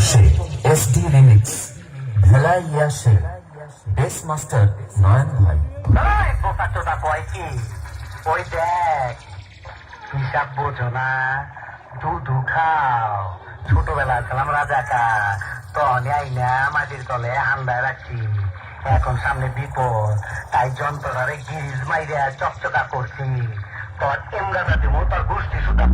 সে SD remix ভেলায় ইয়াসে base master নয়ন ভাই। পোকাচোটা কয় কি ওই দেখ হিসাব বোঝো না, দুধু খাও। ছোটবেলা ছিলাম রাজাকা, তখন আইনা মাটির তলে আন্দায় রাখছি। এখন সামনে বিপদ, তাই যন্ত্রটারে গিরিজ মাইরা চকচকা করছি। তোর এমরাটা দিব, তোর গোষ্ঠী সুতা